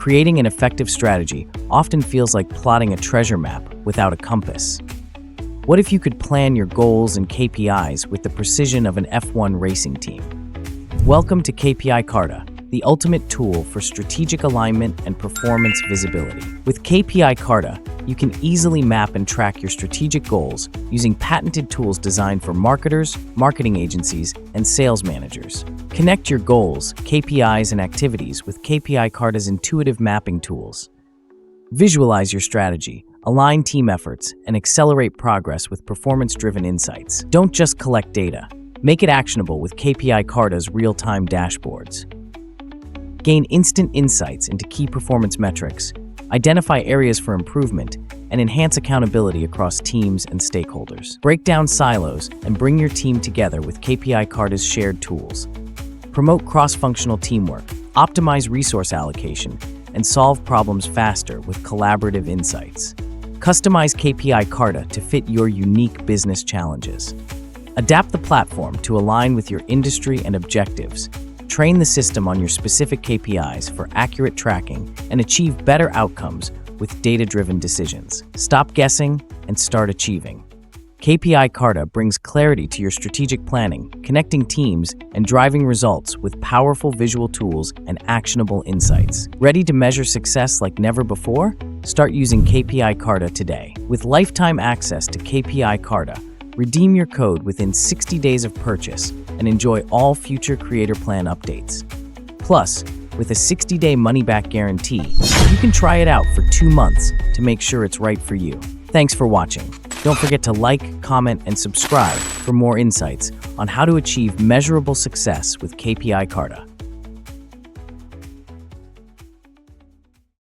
Creating an effective strategy often feels like plotting a treasure map without a compass. What if you could plan your goals and KPIs with the precision of an F1 racing team? Welcome to KPI Karta, the ultimate tool for strategic alignment and performance visibility. With KPI Karta, you can easily map and track your strategic goals using patented tools designed for marketers, marketing agencies, and sales managers. Connect your goals, KPIs, and activities with KPI Karta's intuitive mapping tools. Visualize your strategy, align team efforts, and accelerate progress with performance-driven insights. Don't just collect data. Make it actionable with KPI Karta's real-time dashboards. Gain instant insights into key performance metrics, identify areas for improvement, and enhance accountability across teams and stakeholders. Break down silos and bring your team together with KPI Karta's shared tools. Promote cross-functional teamwork, optimize resource allocation, and solve problems faster with collaborative insights. Customize KPI Karta to fit your unique business challenges. Adapt the platform to align with your industry and objectives. Train the system on your specific KPIs for accurate tracking and achieve better outcomes with data-driven decisions. Stop guessing and start achieving. KPI Karta brings clarity to your strategic planning, connecting teams and driving results with powerful visual tools and actionable insights. Ready to measure success like never before? Start using KPI Karta today. With lifetime access to KPI Karta, redeem your code within 60 days of purchase and enjoy all future Creator Plan updates. Plus, with a 60-day money-back guarantee, you can try it out for 2 months to make sure it's right for you. Thanks for watching. Don't forget to like, comment, and subscribe for more insights on how to achieve measurable success with KPI Karta.